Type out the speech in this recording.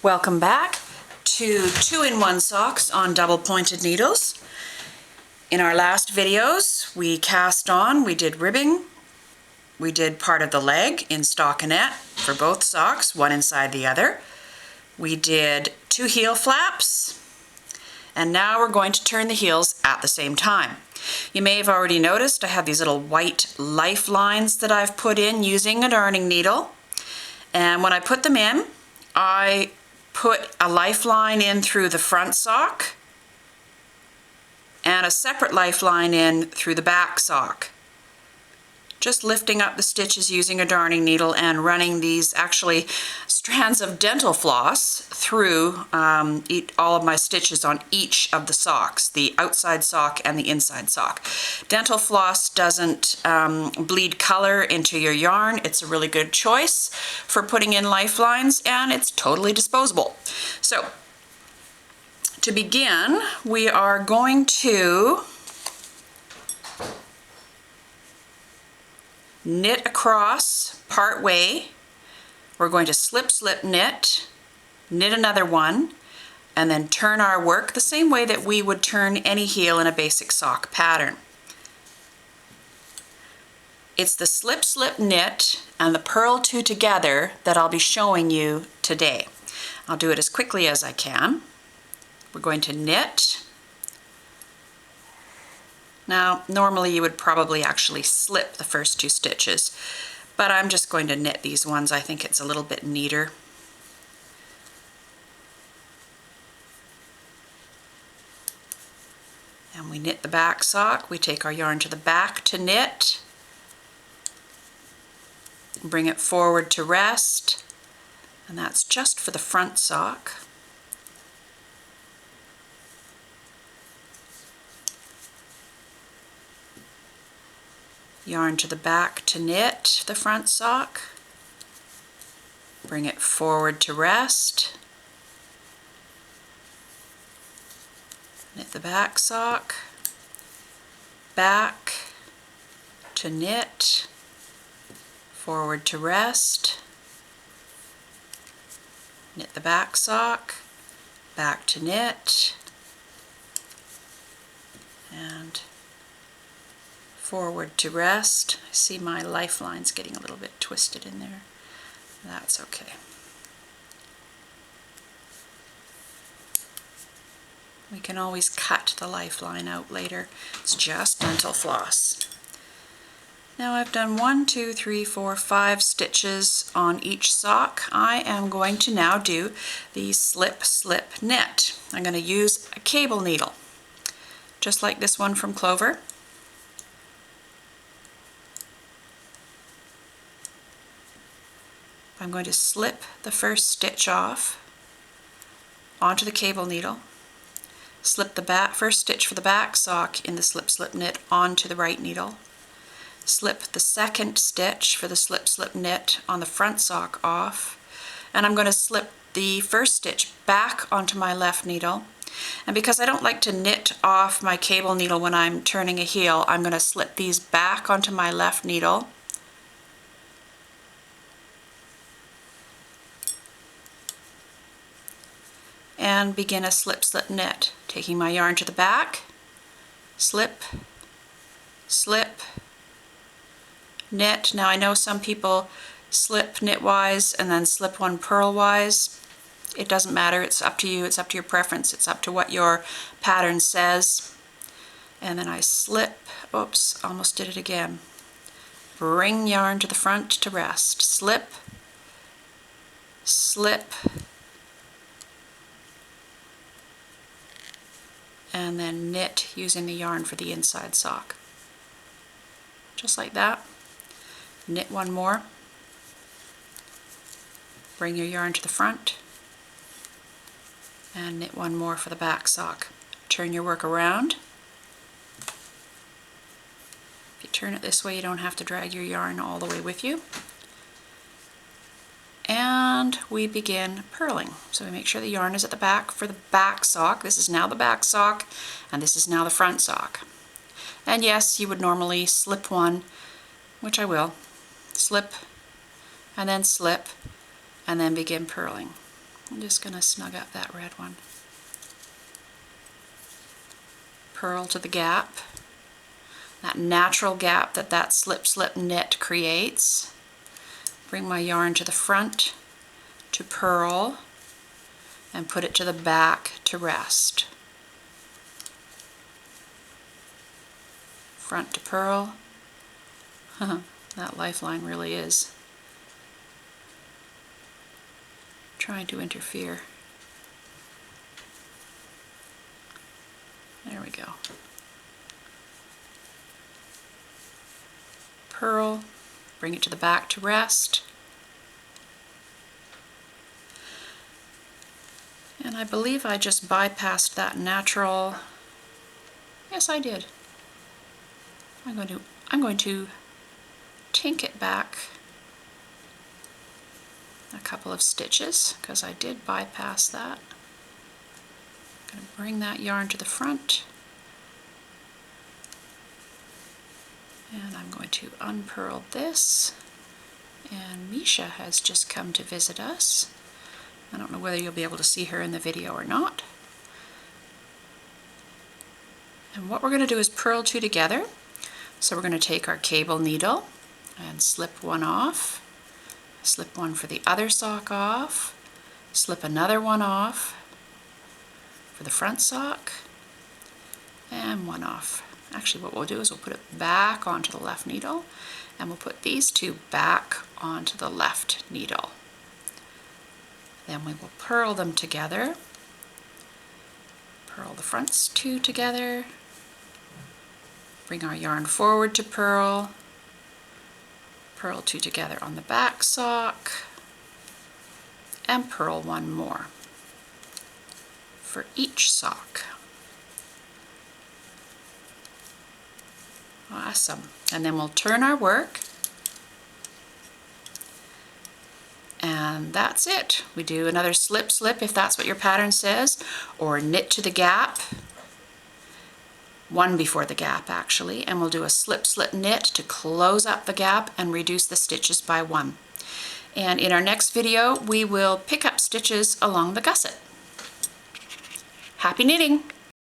Welcome back to 2-in-1 socks on double pointed needles. In our last videos we cast on, we did ribbing, we did part of the leg in stockinette for both socks, one inside the other. We did 2 heel flaps, and now we're going to turn the heels at the same time. You may have already noticed I have these little white lifelines that I've put in using a darning needle, and when I put them in, I put a lifeline in through the front sock and a separate lifeline in through the back sock. Just lifting up the stitches using a darning needle and running these actually strands of dental floss through all of my stitches on each of the socks, the outside sock and the inside sock. Dental floss doesn't bleed color into your yarn. It's a really good choice for putting in lifelines, and it's totally disposable. So to begin, we are going to knit across part way. We're going to slip, slip, knit, knit another one, and then turn our work the same way that we would turn any heel in a basic sock pattern. It's the slip, slip, knit and the purl 2 together that I'll be showing you today. I'll do it as quickly as I can. We're going to knit. Now, normally you would probably actually slip the first 2 stitches, but I'm just going to knit these ones. I think it's a little bit neater. And we knit the back sock. We take our yarn to the back to knit, bring it forward to rest, and that's just for the front sock. Yarn to the back to knit the front sock, bring it forward to rest, knit the back sock, back to knit, forward to rest, knit the back sock, back to knit, and forward to rest. I see my lifeline's getting a little bit twisted in there. That's okay. We can always cut the lifeline out later. It's just dental floss. Now I've done 1, 2, 3, 4, 5 stitches on each sock. I am going to now do the slip, slip, knit. I'm going to use a cable needle, just like this one from Clover. I'm going to slip the first stitch off onto the cable needle, slip the first stitch for the back sock in the slip, slip, knit onto the right needle, slip the second stitch for the slip, slip, knit on the front sock off, and I'm going to slip the first stitch back onto my left needle. And because I don't like to knit off my cable needle when I'm turning a heel, I'm going to slip these back onto my left needle, and begin a slip, slip, knit, taking my yarn to the back, slip, slip, knit. Now I know some people slip knitwise and then slip one purlwise. It doesn't matter, it's up to you, it's up to your preference, it's up to what your pattern says. And then I slip, oops, almost did it again. Bring yarn to the front to rest, slip, slip, and then knit using the yarn for the inside sock. Just like that. Knit one more. Bring your yarn to the front and knit one more for the back sock. Turn your work around. If you turn it this way, you don't have to drag your yarn all the way with you. And we begin purling. So we make sure the yarn is at the back for the back sock. This is now the back sock, and this is now the front sock. And yes, you would normally slip one, which I will. Slip, and then slip, and then begin purling. I'm just going to snug up that red one. Purl to the gap, that natural gap that slip-slip knit creates. Bring my yarn to the front to purl and put it to the back to rest. Front to purl. That lifeline really is trying to interfere. There we go. Purl, bring it to the back to rest. And I believe I just bypassed that natural. Yes, I did. I'm going to tink it back a couple of stitches because I did bypass that. I'm going to bring that yarn to the front, and I'm going to unpurl this. And Misha has just come to visit us. I don't know whether you'll be able to see her in the video or not. And what we're going to do is purl two together. So we're going to take our cable needle and slip one off, slip one for the other sock off, slip another one off for the front sock, and one off. Actually, what we'll do is we'll put it back onto the left needle, and we'll put these two back onto the left needle. Then we will purl them together, purl the fronts two together, bring our yarn forward to purl, purl two together on the back sock, and purl one more for each sock. Awesome. And then we'll turn our work, and that's it. We do another slip slip if that's what your pattern says, or knit to the gap, one before the gap actually, and we'll do a slip slip knit to close up the gap and reduce the stitches by one. And in our next video we will pick up stitches along the gusset. Happy knitting!